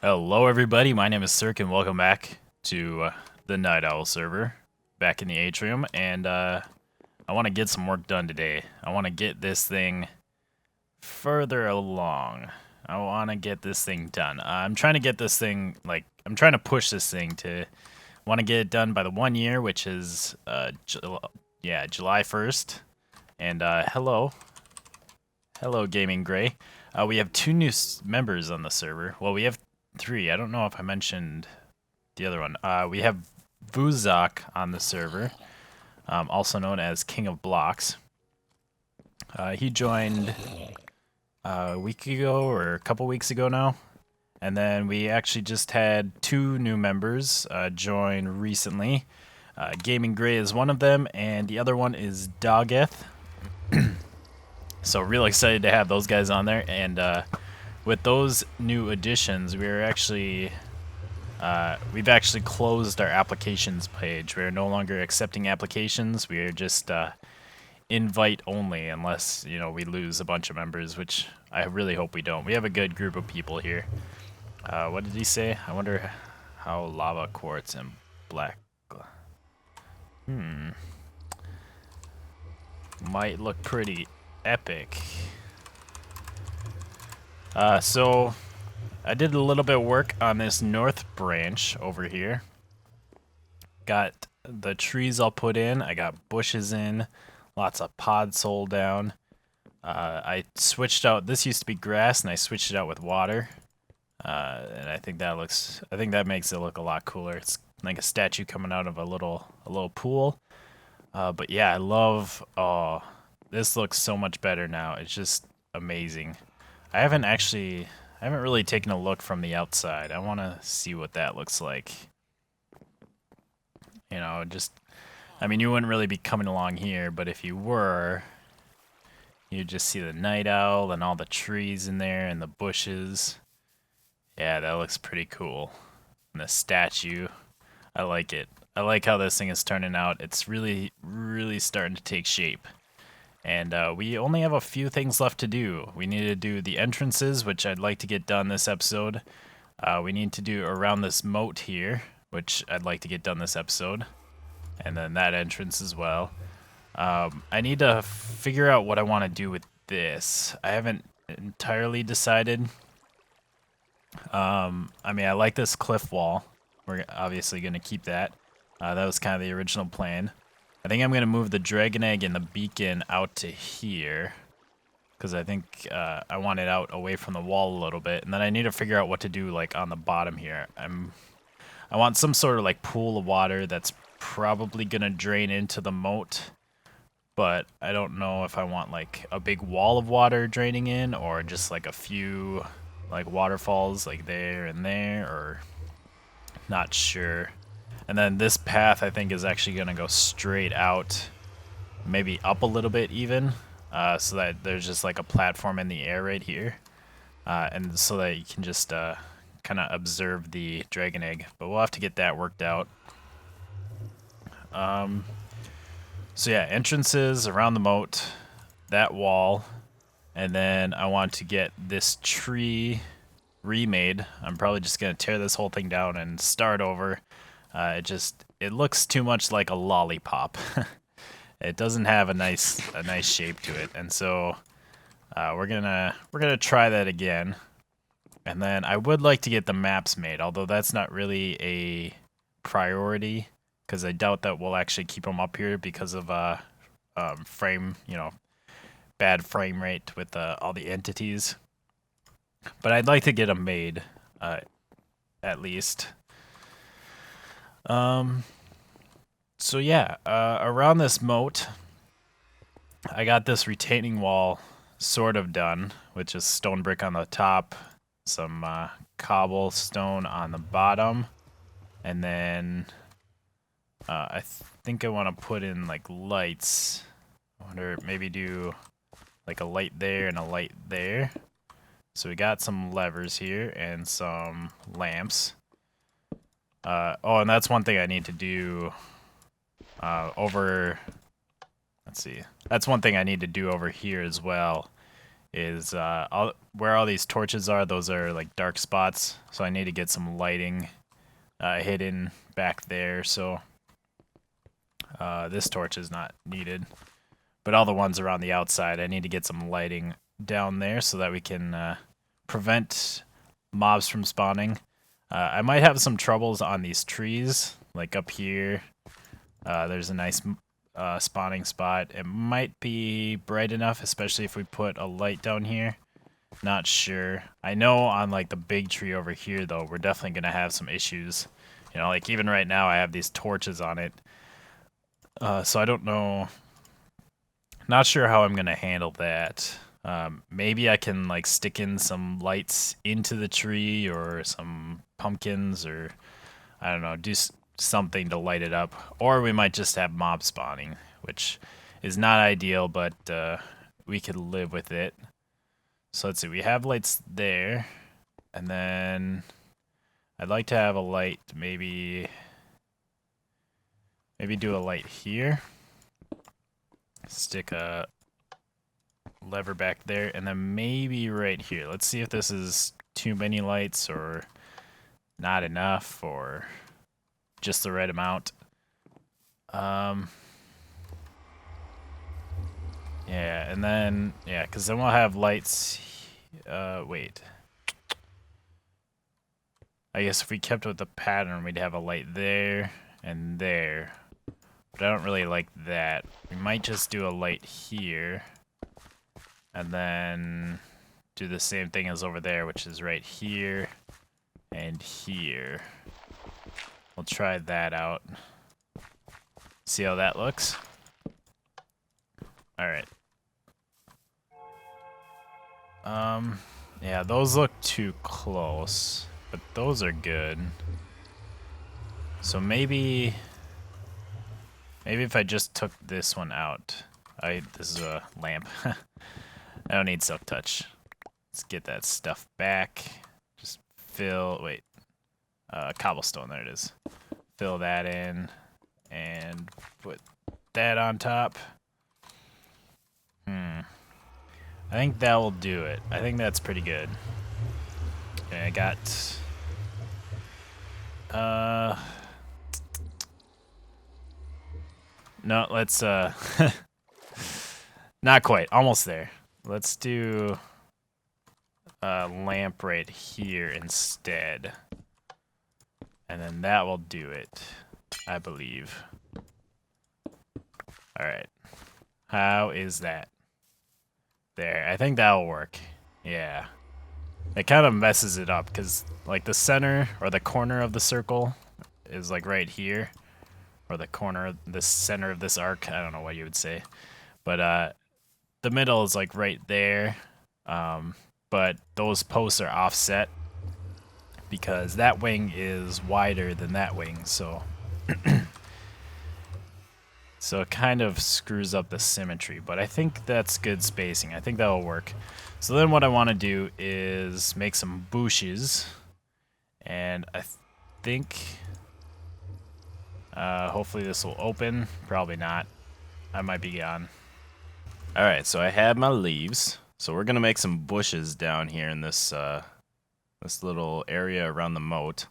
Hello, everybody. My name is Sirhc, and welcome back to the Night Owl server, back in the atrium. And I want to get some work done today. I want to get this thing further along. I want to get this thing done. I'm trying to get this thing, I'm trying to push this thing to want to get it done by the 1 year, which is July 1st. And hello, Gaming Gray. We have two new members on the server. Well, we have three. I don't know if I mentioned the other one. We have Vuzak on the server, also known as King of Blocks. He joined a week ago or a couple weeks ago now. And then we actually just had two new members join recently. Gaming Gray is one of them, and the other one is Dogeth. So real excited to have those guys on there, and with those new additions, we've actually closed our applications page. We're no longer accepting applications. We are just invite only, unless we lose a bunch of members, which I really hope we don't. We have a good group of people here. What did he say? I wonder how lava quartz and black. Might look pretty epic. So I did a little bit of work on this north branch over here. Got the trees all put in. I got bushes in. Lots of pods sold down. I switched out. This used to be grass, and I switched it out with water. And I think that makes it look a lot cooler. It's like a statue coming out of a little pool. But yeah, I love. Oh, this looks so much better now. It's just amazing. I haven't really taken a look from the outside. I want to see what that looks like. I mean, you wouldn't really be coming along here, but if you were, you'd just see the night owl and all the trees in there and the bushes. Yeah, that looks pretty cool. And the statue, I like it. I like how this thing is turning out. It's really, really starting to take shape. And we only have a few things left to do. We need to do the entrances, which I'd like to get done this episode. We need to do around this moat here, which I'd like to get done this episode. And then that entrance as well. I need to figure out what I want to do with this. I haven't entirely decided. I mean, I like this cliff wall. We're obviously going to keep that. That was kind of the original plan. I think I'm going to move the dragon egg and the beacon out to here, because I think I want it out away from the wall a little bit. And then I need to figure out what to do like on the bottom here. I want some sort of like pool of water that's probably going to drain into the moat, but I don't know if I want like a big wall of water draining in, or just like a few like waterfalls like there and there, or not sure. And then this path, I think, is actually going to go straight out, maybe up a little bit even, so that there's just like a platform in the air right here, and so that you can just kind of observe the dragon egg. But we'll have to get that worked out. So yeah, entrances around the moat, that wall, and then I want to get this tree remade. I'm probably just going to tear this whole thing down and start over. It looks too much like a lollipop. It doesn't have a nice shape to it, and so we're gonna try that again. And then I would like to get the maps made, although that's not really a priority, because I doubt that we'll actually keep them up here because of bad frame rate with all the entities. But I'd like to get them made, at least. So yeah, around this moat, I got this retaining wall sort of done, which is stone brick on the top, some cobblestone on the bottom, and then I think I want to put in like lights. I wonder, maybe do like a light there and a light there. So we got some levers here and some lamps. Oh, and that's one thing I need to do over. Let's see. That's one thing I need to do over here as well, is where all these torches are, those are like dark spots, so I need to get some lighting hidden back there, so this torch is not needed. But all the ones around the outside, I need to get some lighting down there so that we can prevent mobs from spawning. I might have some troubles on these trees, like up here. There's a nice spawning spot. It might be bright enough, especially if we put a light down here. Not sure. I know on like the big tree over here, though, we're definitely going to have some issues. You know, like even right now I have these torches on it. So I don't know. Not sure how I'm going to handle that. Maybe I can like stick in some lights into the tree or some pumpkins, or I don't know, do something to light it up. Or we might just have mob spawning, which is not ideal, but we could live with it. So let's see, we have lights there, and then I'd like to have a light, maybe do a light here. Stick a lever back there, and then maybe right here. Let's see if this is too many lights or not enough or just the right amount. Yeah, and then, yeah, because then we'll have lights. Wait. I guess if we kept with the pattern, we'd have a light there and there. But I don't really like that. We might just do a light here. And then do the same thing as over there, which is right here and here. We'll try that out. See how that looks? Alright. Yeah, those look too close. But those are good. So maybe if I just took this one out. This is a lamp. I don't need silk touch. Let's get that stuff back. Just cobblestone, there it is. Fill that in and put that on top. I think that will do it. I think that's pretty good. Okay, I got no, let's not quite, almost there. Let's do a lamp right here instead. And then that will do it, I believe. Alright. How is that? There, I think that'll work. Yeah. It kind of messes it up, because like the center or the corner of the circle is like right here. Or the corner, the center of this arc, I don't know what you would say. But the middle is like right there. But those posts are offset because that wing is wider than that wing, so so it kind of screws up the symmetry, but I think that's good spacing. I think that'll work. So then what I want to do is make some bushes, and I think hopefully this will open. Probably not. I might be gone. Alright, so I have my leaves. So we're gonna make some bushes down here in this this little area around the moat.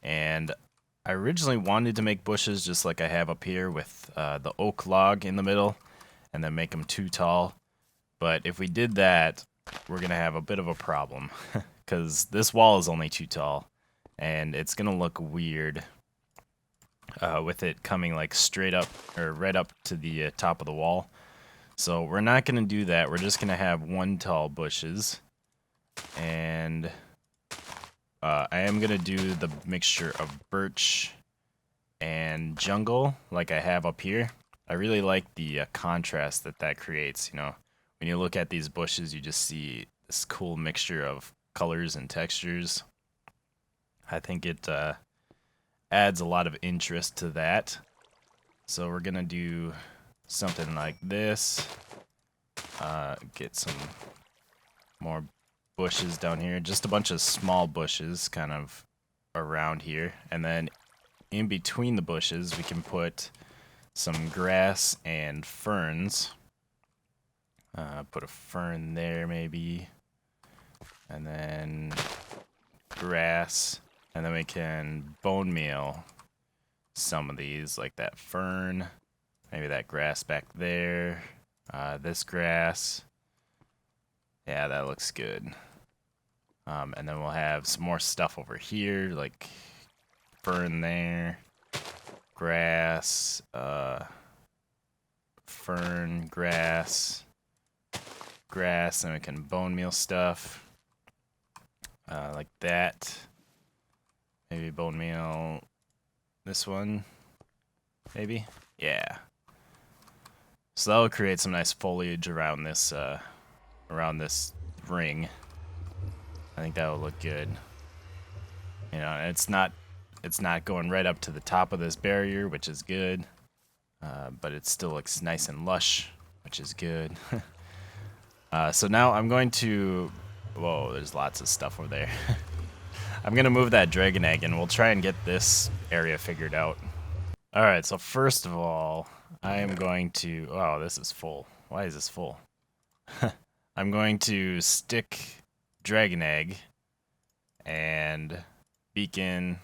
And I originally wanted to make bushes just like I have up here with the oak log in the middle, and then make them too tall. But if we did that, we're gonna have a bit of a problem, because this wall is only too tall, and it's gonna look weird with it coming like straight up or right up to the top of the wall. So we're not going to do that. We're just going to have one tall bushes. And I am going to do the mixture of birch and jungle like I have up here. I really like the contrast that creates. You know, when you look at these bushes, you just see this cool mixture of colors and textures. I think it adds a lot of interest to that. So we're going to do something like this. Get some more bushes down here. Just a bunch of small bushes kind of around here. And then in between the bushes, we can put some grass and ferns. Put a fern there maybe. And then grass. And then we can bone meal some of these, like that fern. Maybe that grass back there. This grass. Yeah, that looks good. And then we'll have some more stuff over here, like fern there. Grass. Fern, grass. Grass, and we can bone meal stuff. Like that. Maybe bone meal this one. Maybe? Yeah. So that'll create some nice foliage around this ring. I think that will look good. You know, it's not going right up to the top of this barrier, which is good. But it still looks nice and lush, which is good. So now I'm going to... Whoa, there's lots of stuff over there. I'm going to move that dragon egg, and we'll try and get this area figured out. Alright, so first of all, I am going to... Oh, this is full. Why is this full? I'm going to stick dragon egg and beacon,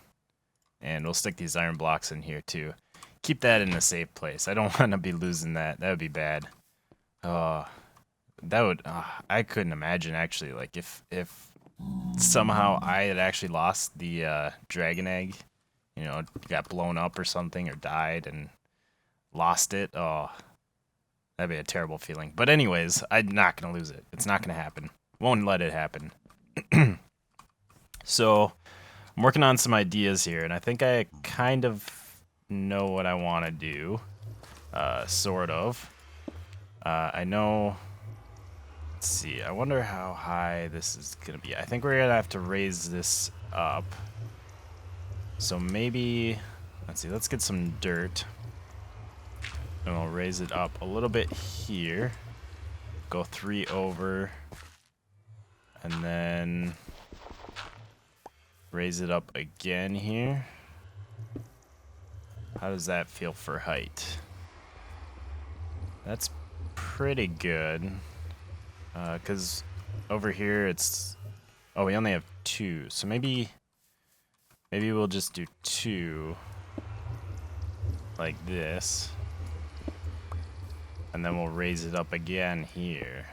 and we'll stick these iron blocks in here too. Keep that in a safe place. I don't want to be losing that. That would be bad. That would... I couldn't imagine, actually, like, if somehow I had actually lost the dragon egg, you know, got blown up or something, or died and lost it. Oh, that'd be a terrible feeling. But anyways, I'm not going to lose it. It's not going to happen. Won't let it happen. So, I'm working on some ideas here, and I think I kind of know what I want to do. Sort of. I know... Let's see. I wonder how high this is going to be. I think we're going to have to raise this up. So maybe... Let's see. Let's get some dirt. And we'll raise it up a little bit here. Go 3 over. And then... raise it up again here. How does that feel for height? That's pretty good. Because over here it's... Oh, we only have 2. So maybe we'll just do 2. Like this. And then we'll raise it up again here.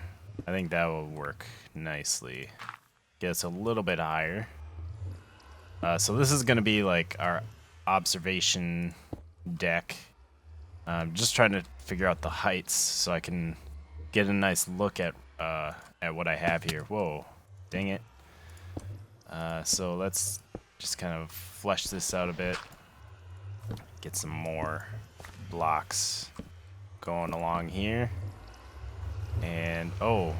I think that will work nicely. Get us a little bit higher. So this is going to be like our observation deck. Just trying to figure out the heights so I can get a nice look at what I have here. Whoa, dang it. So let's just kind of flesh this out a bit. Get some more blocks going along here. And, oh,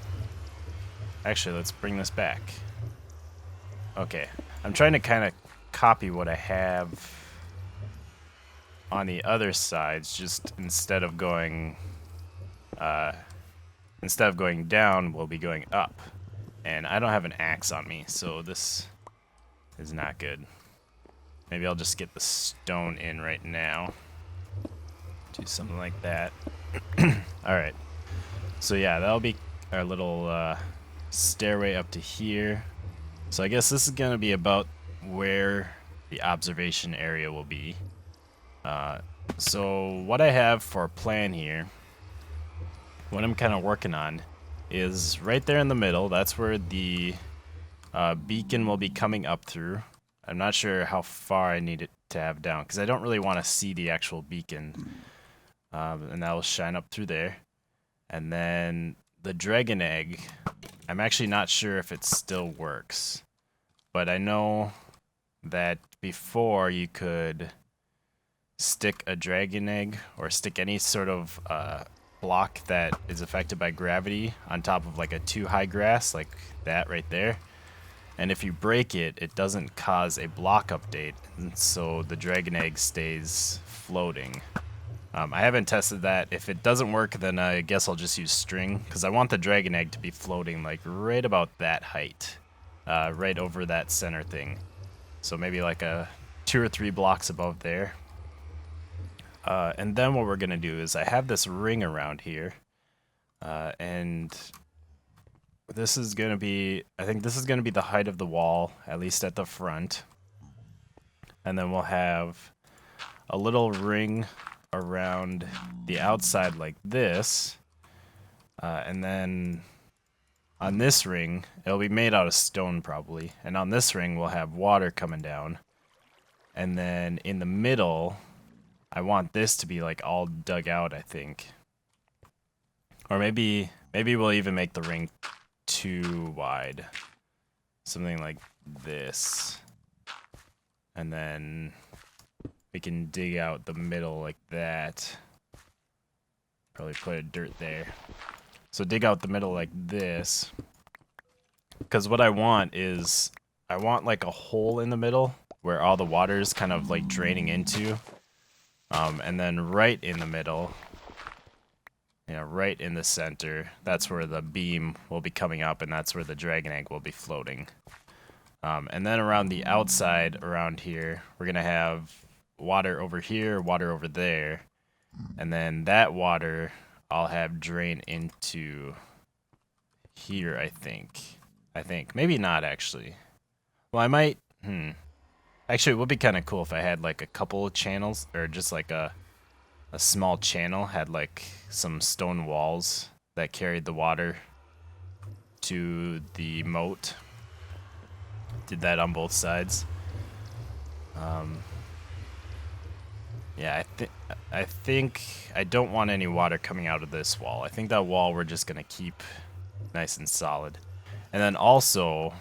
actually, let's bring this back. Okay, I'm trying to kind of copy what I have on the other sides, just instead of going down, we'll be going up. And I don't have an axe on me, so this is not good. Maybe I'll just get the stone in right now. Do something like that. Alright. So yeah, that'll be our little stairway up to here. So I guess this is going to be about where the observation area will be. So what I have for a plan here, what I'm kind of working on, is right there in the middle. That's where the beacon will be coming up through. I'm not sure how far I need it to have down, because I don't really want to see the actual beacon. And that will shine up through there. And then the dragon egg, I'm actually not sure if it still works. But I know that before you could stick a dragon egg or stick any sort of block that is affected by gravity on top of like a 2 high grass, like that right there. And if you break it, it doesn't cause a block update, and so the dragon egg stays floating. I haven't tested that. If it doesn't work, then I guess I'll just use string, because I want the dragon egg to be floating like right about that height, right over that center thing. So maybe like a 2 or 3 blocks above there. And then what we're gonna do is I have this ring around here. And this is going to be, I think this is going to be the height of the wall, at least at the front. And then we'll have a little ring around the outside like this. And then on this ring, it'll be made out of stone probably. And on this ring, we'll have water coming down. And then in the middle, I want this to be like all dug out, I think. Or maybe we'll even make the ring too wide. Something like this. And then we can dig out the middle like that. Probably put a dirt there. So dig out the middle like this. Because what I want is, I want like a hole in the middle where all the water is kind of like draining into. And then right in the middle, right in the center, that's where the beam will be coming up, and that's where the dragon egg will be floating. And then around the outside, around here, we're going to have water over here, water over there. And then that water I'll have drain into here, I think. Maybe not, actually. Well, I might... Actually, it would be kind of cool if I had, like, a couple of channels, or just, like, a small channel, had, like, some stone walls that carried the water to the moat. Did that on both sides. Yeah, I think I don't want any water coming out of this wall. I think that wall we're just gonna keep nice and solid. And then also,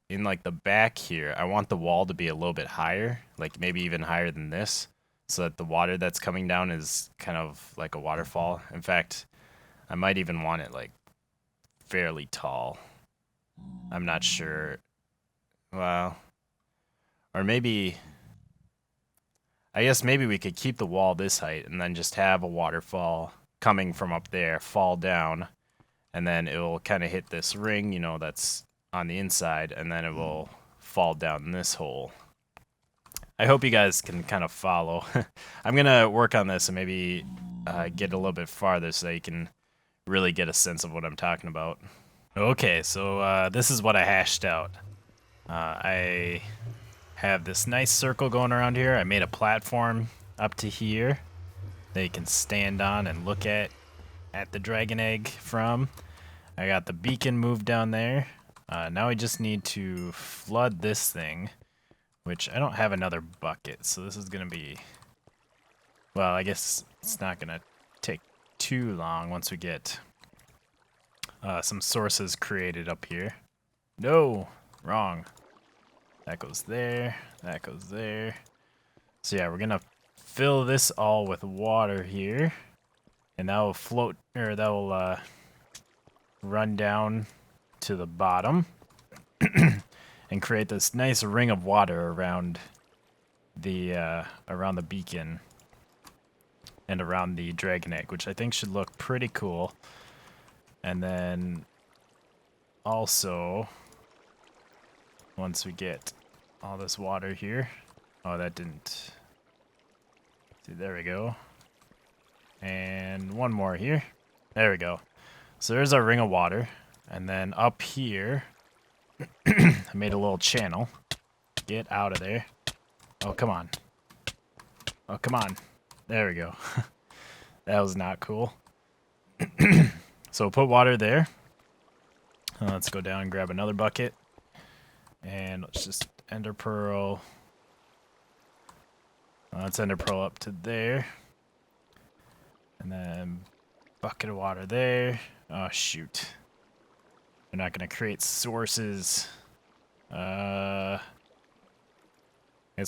in like the back here, I want the wall to be a little bit higher, like maybe even higher than this, so that the water that's coming down is kind of like a waterfall. In fact, I might even want it like fairly tall. I'm not sure. Well, or maybe, I guess maybe we could keep the wall this height and then just have a waterfall coming from up there, fall down, and then it will kind of hit this ring, you know, that's on the inside, and then it will fall down this hole. I hope you guys can kind of follow. I'm going to work on this and maybe get a little bit farther so that you can really get a sense of what I'm talking about. Okay, so this is what I hashed out. I have this nice circle going around here. I made a platform up to here that you can stand on and look at the dragon egg from. I got the beacon moved down there. Now we just need to flood this thing, which I don't have another bucket, so this is going to be... Well, I guess it's not going to take too long once we get some sources created up here. No! Wrong. That goes there. That goes there. So yeah, we're going to fill this all with water here. And that will float, or that will run down to the bottom. And create this nice ring of water around the beacon and around the dragon egg, which I think should look pretty cool. And then also, once we get all this water here, oh, that didn't. See, there we go. And one more here. There we go. So there's our ring of water, and then up here. I made a little channel. Get out of there. Oh, come on. Oh, come on. There we go. That was not cool. So we'll put water there. Let's go down and grab another bucket. And let's just ender pearl. Let's ender pearl up to there. And then bucket of water there. Oh, shoot. We're not going to create sources. Guess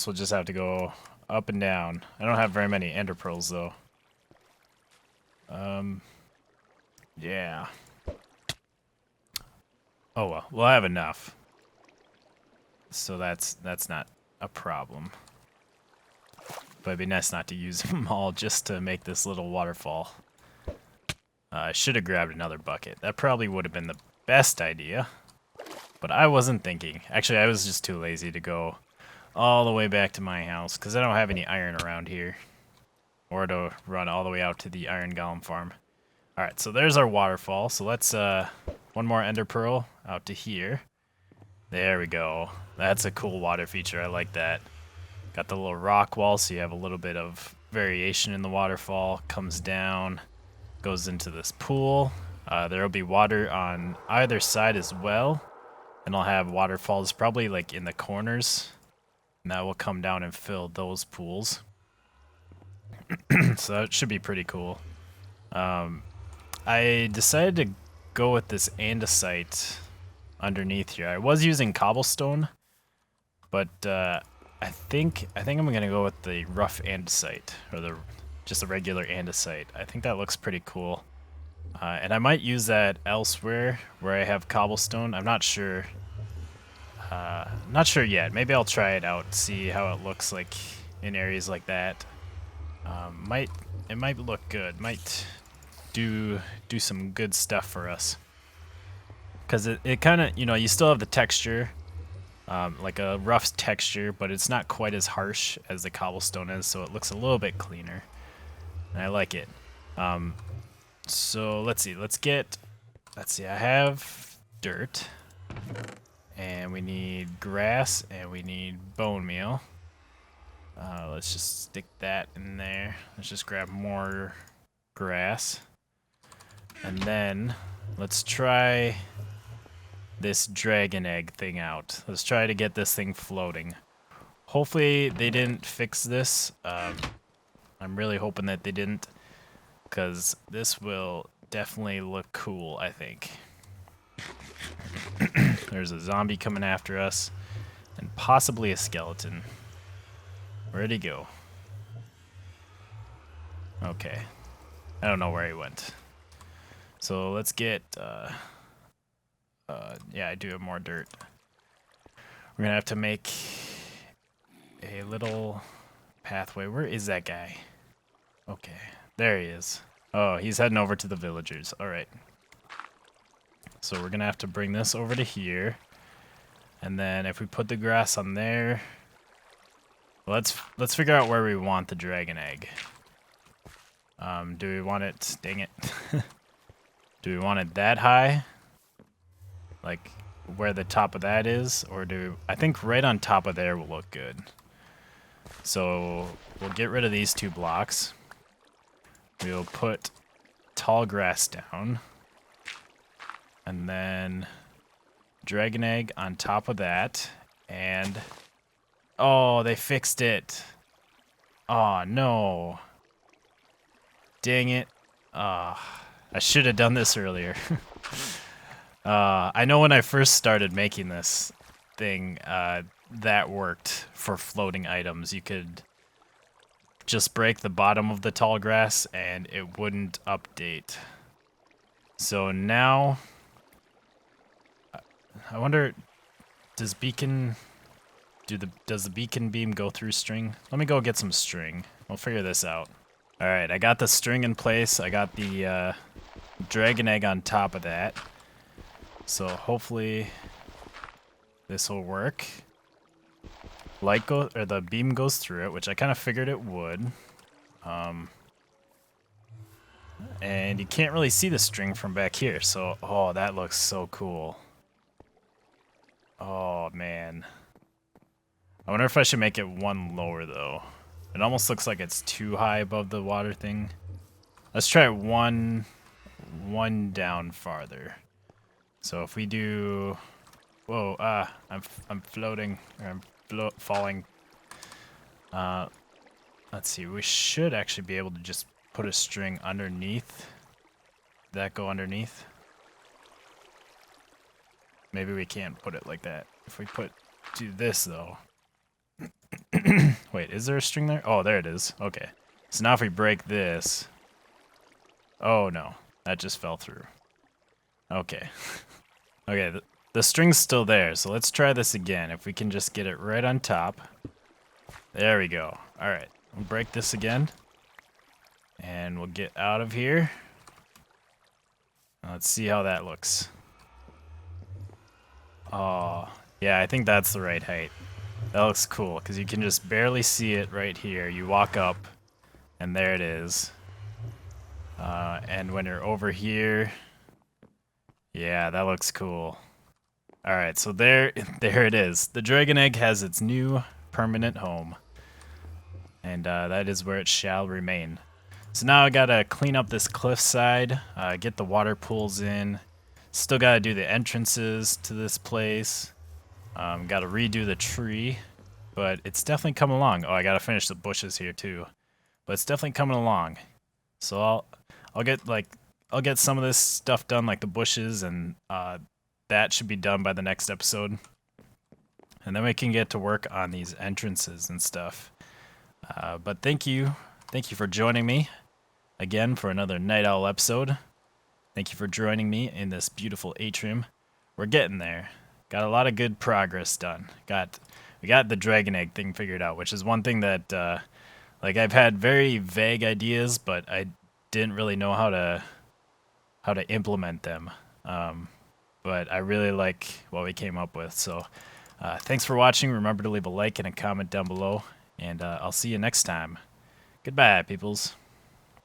we'll just have to go up and down. I don't have very many ender pearls, though. Yeah. Oh, well. We'll have enough. So that's not a problem. But it'd be nice not to use them all just to make this little waterfall. I should have grabbed another bucket. That probably would have been the best idea. But I wasn't thinking. Actually, I was just too lazy to go all the way back to my house because I don't have any iron around here. Or to run all the way out to the iron golem farm. Alright, so there's our waterfall. So let's, one more ender pearl out to here. There we go. That's a cool water feature. I like that. Got the little rock wall, so you have a little bit of variation in the waterfall. Comes down, goes into this pool. There will be water on either side as well. And I'll have waterfalls probably like in the corners. And that will come down and fill those pools. So that should be pretty cool. I decided to go with this andesite underneath here. I was using cobblestone, but I think I'm gonna go with the rough andesite, or just the regular andesite. I think that looks pretty cool, and I might use that elsewhere where I have cobblestone. I'm not sure. Not sure yet. Maybe I'll try it out, see how it looks like in areas like that. It might look good. Might do some good stuff for us. Because it kind of, you still have the texture, like a rough texture, but it's not quite as harsh as the cobblestone is, so it looks a little bit cleaner. And I like it. So let's see, I have dirt, and we need grass, and we need bone meal. Let's just stick that in there. Let's just grab more grass. And then let's try this dragon egg thing out. Let's try to get this thing floating. Hopefully they didn't fix this. I'm really hoping that they didn't, because this will definitely look cool, I think. There's a zombie coming after us, and possibly a skeleton. Where'd he go? Okay. I don't know where he went. So let's get, yeah, I do have more dirt. We're gonna have to make a little pathway. Where is that guy? Okay, there he is. Oh, he's heading over to the villagers. All right. So we're gonna have to bring this over to here. And then if we put the grass on there, let's figure out where we want the dragon egg. Do we want it, dang it. Do we want it that high? Like where the top of that is? Or I think right on top of there will look good. So we'll get rid of these 2 blocks. We'll put tall grass down. And then dragon egg on top of that. And oh, they fixed it. Oh no. Dang it. I should have done this earlier. I know when I first started making this thing, that worked for floating items. You could just break the bottom of the tall grass and it wouldn't update. So now, I wonder, does the beacon beam go through string? Let me go get some string. We'll figure this out. Alright, I got the string in place. I got the dragon egg on top of that. So hopefully this will work. The beam goes through it, which I kind of figured it would. And you can't really see the string from back here, so oh, that looks so cool. Oh man. I wonder if I should make it 1 lower though. It almost looks like it's too high above the water thing. Let's try it one down farther. So if we do, whoa, I'm floating, or I'm falling. Let's see, we should actually be able to just put a string underneath. Did that go underneath? Maybe we can't put it like that. If we do this though. Wait, is there a string there? Oh, there it is. Okay. So now if we break this. Oh no, that just fell through. Okay. Okay, the string's still there, so let's try this again. If we can just get it right on top. There we go. Alright, we'll break this again. And we'll get out of here. Let's see how that looks. Oh, yeah, I think that's the right height. That looks cool, because you can just barely see it right here. You walk up, and there it is. And when you're over here, yeah, that looks cool. All right, so there it is. The dragon egg has its new permanent home, and that is where it shall remain. So now I gotta clean up this cliffside, get the water pools in. Still gotta do the entrances to this place. Gotta redo the tree, but it's definitely coming along. Oh, I gotta finish the bushes here too, but it's definitely coming along. So I'll get some of this stuff done, like the bushes, and that should be done by the next episode. And then we can get to work on these entrances and stuff. But thank you for joining me again for another Night Owl episode. Thank you for joining me in this beautiful atrium. We're getting there. Got a lot of good progress done. We got the dragon egg thing figured out, which is one thing that like I've had very vague ideas, but I didn't really know how to implement them. But I really like what we came up with. So thanks for watching. Remember to leave a like and a comment down below, and I'll see you next time. Goodbye, peoples.